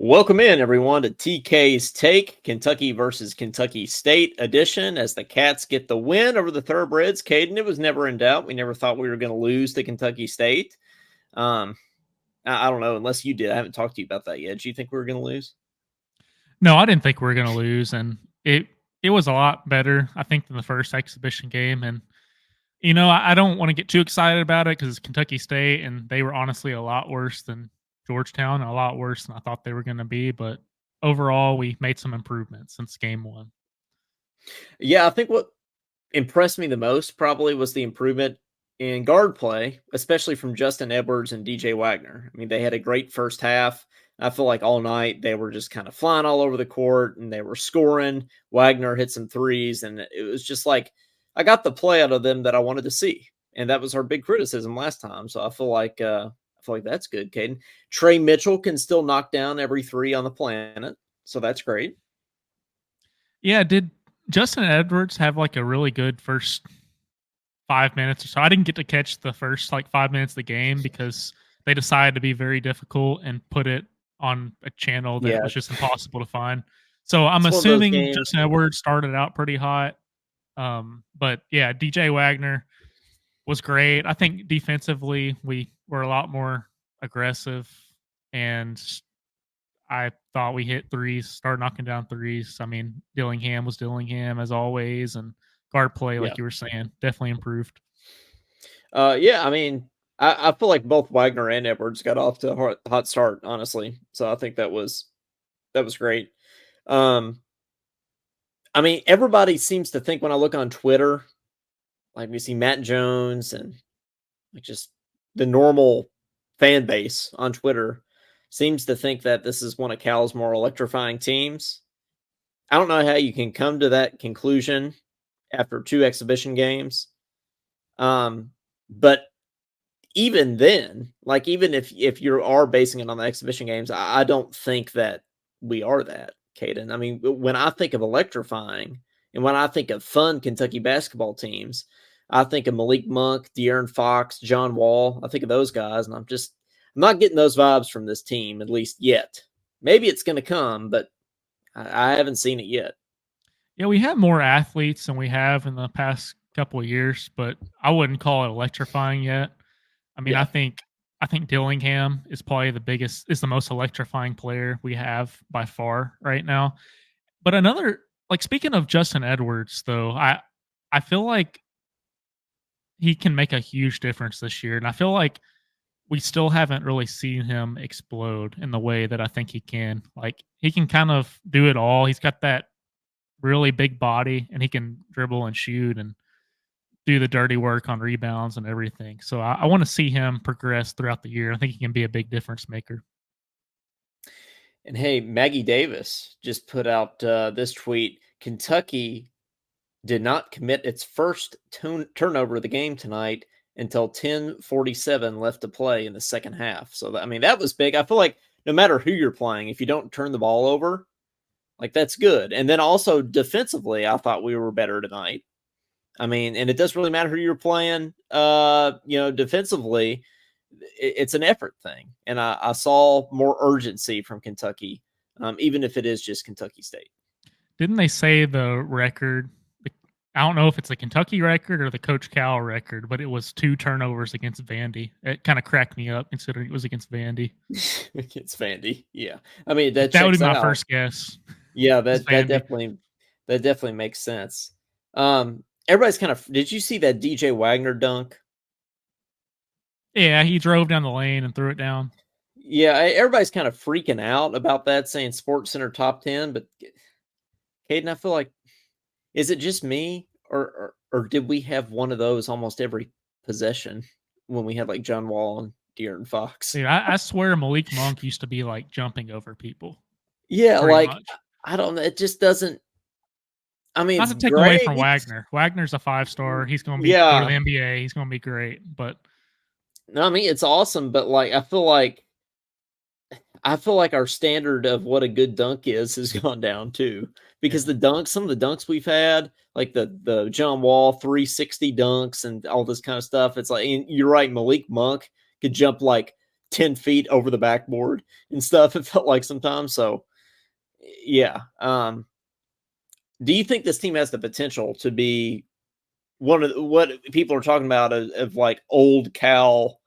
Welcome in, everyone, to TK's Take, Kentucky versus Kentucky State edition, as the Cats get the win over the Thoroughbreds. Caden, it was never in doubt. We never thought we were going to lose to Kentucky State. I don't know, unless you did. I haven't talked to you about that yet. Do you think we were going to lose? No, I didn't think we were going to lose, and it was a lot better, I think, than the first exhibition game. And I don't want to get too excited about it because it's Kentucky State, and they were honestly a lot worse than Georgetown, a lot worse than I thought they were going to be. But overall, we made some improvements since game one. Yeah, I think what impressed me the most probably was the improvement in guard play, especially from Justin Edwards and DJ Wagner. I mean, they had a great first half. I feel like all night they were just kind of flying all over the court and they were scoring. Wagner hit some threes, and it was just like I got the play out of them that I wanted to see, and that was our big criticism last time. So I feel like that's good, Caden. Trey Mitchell can still knock down every three on the planet, so that's great. Yeah, did Justin Edwards have like a really good first 5 minutes or so? I didn't get to catch the first 5 minutes of the game because they decided to be very difficult and put it on a channel that was just impossible to find. So I'm assuming Justin Edwards started out pretty hot. But yeah, DJ Wagner was great. I think defensively we were a lot more aggressive, and I thought we hit threes, started knocking down threes. I mean, Dillingham was Dillingham as always, and guard play, like you were saying, definitely improved. Yeah, I mean, I feel like both Wagner and Edwards got off to a hot start, honestly. So I think that was great. I mean, everybody seems to think when I look on Twitter, like we see Matt Jones and like just the normal fan base on Twitter seems to think that this is one of Cal's more electrifying teams. I don't know how you can come to that conclusion after two exhibition games. But even then, like even if you are basing it on the exhibition games, I don't think that we are that, Caden. I mean, when I think of electrifying and when I think of fun Kentucky basketball teams, I think of Malik Monk, De'Aaron Fox, John Wall. I think of those guys, and I'm not getting those vibes from this team, at least yet. Maybe it's going to come, but I haven't seen it yet. Yeah, we have more athletes than we have in the past couple of years, but I wouldn't call it electrifying yet. I mean, I think Dillingham is probably the most electrifying player we have by far right now. But speaking of Justin Edwards, though, I feel like he can make a huge difference this year, and I feel like we still haven't really seen him explode in the way that I think he can. Like, he can kind of do it all. He's got that really big body, and he can dribble and shoot and do the dirty work on rebounds and everything. So I want to see him progress throughout the year. I think he can be a big difference maker. And hey, Maggie Davis just put out this tweet. Kentucky did not commit its first turnover of the game tonight until 10:47 left to play in the second half. So, that was big. I feel like no matter who you're playing, if you don't turn the ball over, like that's good. And then also defensively, I thought we were better tonight. I mean, and it doesn't really matter who you're playing. Defensively, it's an effort thing. And I saw more urgency from Kentucky, even if it is just Kentucky State. Didn't they say the record? I don't know if it's the Kentucky record or the Coach Cal record, but it was 2 turnovers against Vandy. It kind of cracked me up considering it was against Vandy. Against Vandy, yeah. I mean, that would be my first guess. Yeah, that definitely makes sense. Everybody's kind of. Did you see that DJ Wagner dunk? Yeah, he drove down the lane and threw it down. Yeah, everybody's kind of freaking out about that, saying Sports Center top 10. But Caden, I feel like, is it just me, or did we have one of those almost every possession when we had like John Wall and De'Aaron Fox? Dude, I swear Malik Monk used to be like jumping over people. Yeah, like much. I don't know. It just doesn't. I mean, not to take away from Wagner. Wagner's a 5-star. He's going to be go to the NBA. He's going to be great. But no, I mean, it's awesome. But like, I feel like our standard of what a good dunk is has gone down too, because some of the dunks we've had, like the John Wall 360 dunks and all this kind of stuff. It's like, and you're right, Malik Monk could jump like 10 feet over the backboard and stuff. It felt like sometimes. So yeah. Do you think this team has the potential to be one of what people are talking about of like old Cal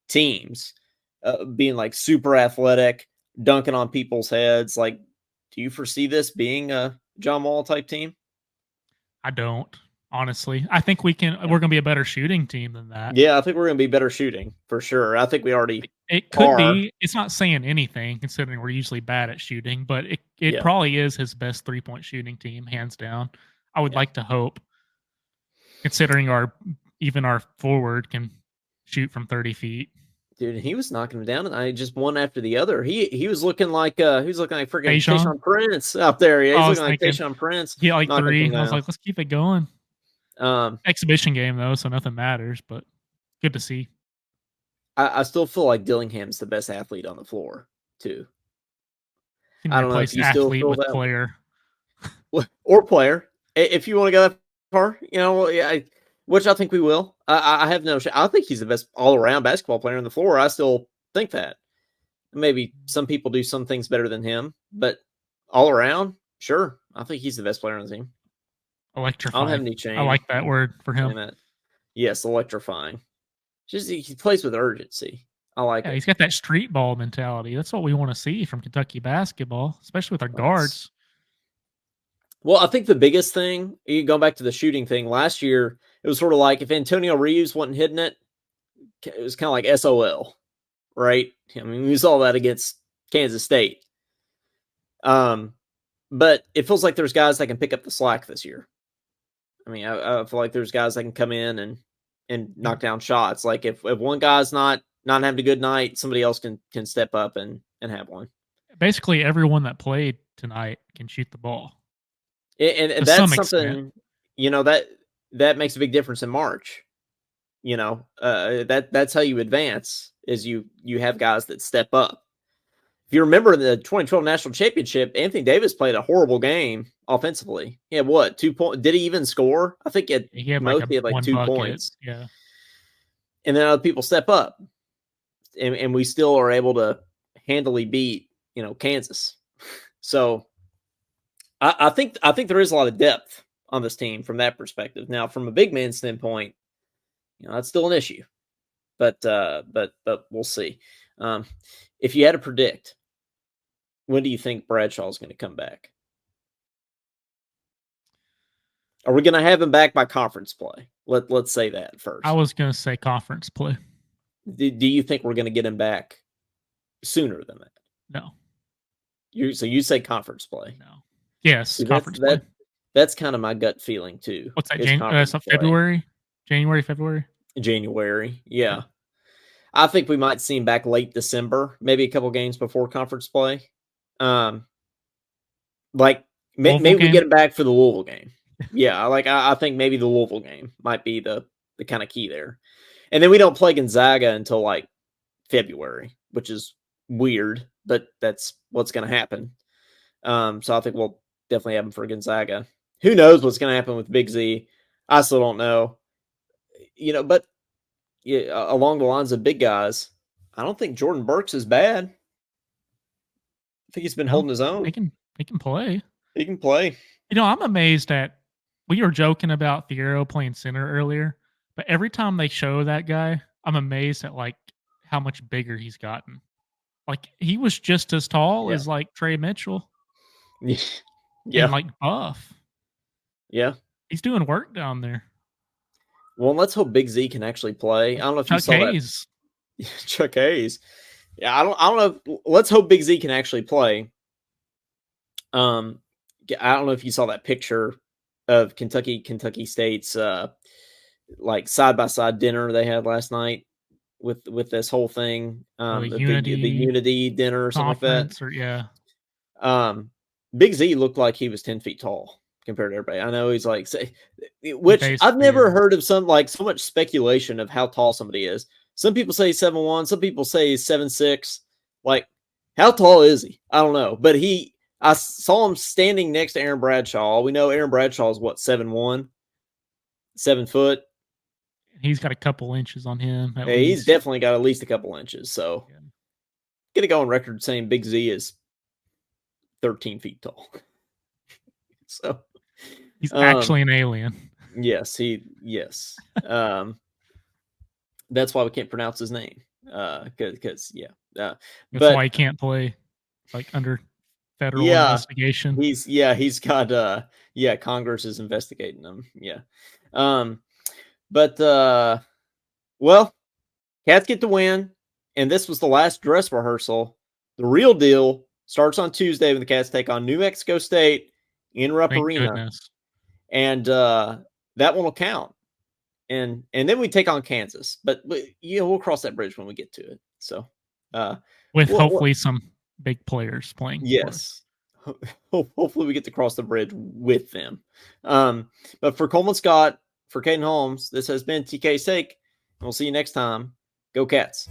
teams, being like super athletic, dunking on people's heads? Like, do you foresee this being a John Wall type team? I don't, honestly. I think Yeah. we're gonna be a better shooting team than that. Yeah, I think we're going to be better shooting for sure. I think we already It could are. be. It's not saying anything considering we're usually bad at shooting, but it Yeah, probably is his best three-point shooting team, hands down. I would yeah, like to hope, considering our even our forward can shoot from 30 feet. dude. He was knocking them down, and I just one after the other. He was looking like freaking Tayshaun, Tayshaun Prince out there. Yeah, he's I was looking like thinking, Tayshaun Prince he had like knocking 3. them I was down. like, let's keep it going. Um, Exhibition game though, so nothing matters, but good to see. I still feel like Dillingham's the best athlete on the floor too. Can I don't know if replace you still athlete feel with that player. or player. If you want to go that far, well, yeah, which I think we will. I have no. I think he's the best all around basketball player on the floor. I still think that. Maybe some people do some things better than him, but all around, sure, I think he's the best player on the team. I don't have Electrifying. any I shame like that word for him. saying that. Yes, electrifying. Just he plays with urgency. I like Yeah, it. he's got that street ball mentality. That's what we want to see from Kentucky basketball, especially with our That's guards. Well, I think the biggest thing, you go back to the shooting thing last year, it was sort of like if Antonio Reeves wasn't hitting it, it was kind of like SOL, right? I mean, we saw that against Kansas State. Um, but it feels like there's guys that can pick up the slack this year. I mean, I feel like there's guys that can come in and knock down shots. Like if one guy's not having a good night, somebody else can step up and have one. Basically, everyone that played tonight can shoot the ball And to that's some extent. something that makes a big difference in March. That's how you advance is you have guys that step up. If you remember in the 2012 national championship, Anthony Davis played a horrible game offensively. He had what, 2 points? Did he even score? I think at He had like most a he had like one 2 bucket. points. Yeah. And then other people step up, and we still are able to handily beat Kansas. So I think there is a lot of depth on this team from that perspective. Now, from a big man standpoint, that's still an issue, but we'll see. If you had to predict, when do you think Bradshaw is going to come back? Are we going to have him back by conference play? Let's say that I first. was going to say conference play. Do you think we're going to get him back sooner than that? No. So you say conference play? No. Yes, See, conference play. that's kind of my gut feeling too. What's that? Is conference So play. February, January, February. January, yeah. I think we might see him back late December, maybe a couple games before conference play. Like maybe we get him back for the Louisville game. Yeah, I think maybe the Louisville game might be the kind of key there. And then we don't play Gonzaga until like February, which is weird, but that's what's going to happen. So I think we'll definitely have him for Gonzaga. Who knows what's going to happen with Big Z? I still don't know. But yeah, along the lines of big guys, I don't think Jordan Burks is bad. I think he's been holding his own. He can play. He can play. I'm amazed at we were joking about Thiero playing center earlier, but every time they show that guy, I'm amazed at like how much bigger he's gotten. Like he was just as tall as like Trey Mitchell. Yeah. And like buff. Yeah. He's doing work down there. Well, let's hope Big Z can actually play. I don't know if Chuck you saw Hayes. that. Chuck Hayes. Yeah, I don't know. Let's hope Big Z can actually play. I don't know if you saw that picture of Kentucky State's like side by side dinner they had last night with this whole thing. The Unity dinner or something like that. Or, yeah. Big Z looked like he was 10 feet tall compared to everybody. I know he's like, which I've never heard of so much speculation of how tall somebody is. Some people say 7'1", some people say 7'6". Like, how tall is he? I don't know. But I saw him standing next to Aaron Bradshaw. We know Aaron Bradshaw is what, 7'1", 7 foot. He's got a couple inches on him. Yeah, he's definitely got at least a couple inches. So, gonna go on record saying Big Z is 13 feet tall. So, He's um, actually an alien. yes. That's why we can't pronounce his name. Because yeah. That's why But he can't play like under federal yeah, investigation. he's got Congress is investigating him. Yeah. Um, but well, Cats get the win, and this was the last dress rehearsal. The real deal starts on Tuesday when the Cats take on New Mexico State in Rupp Thank Arena, goodness. and that one will count. And then we take on Kansas, but we'll cross that bridge when we get to it. So, With well, hopefully some big players playing for us. yes, hopefully we get to cross the bridge with them. But for Coleman Scott, for Caden Holmes, this has been TK Sake, and we'll see you next time. Go Cats.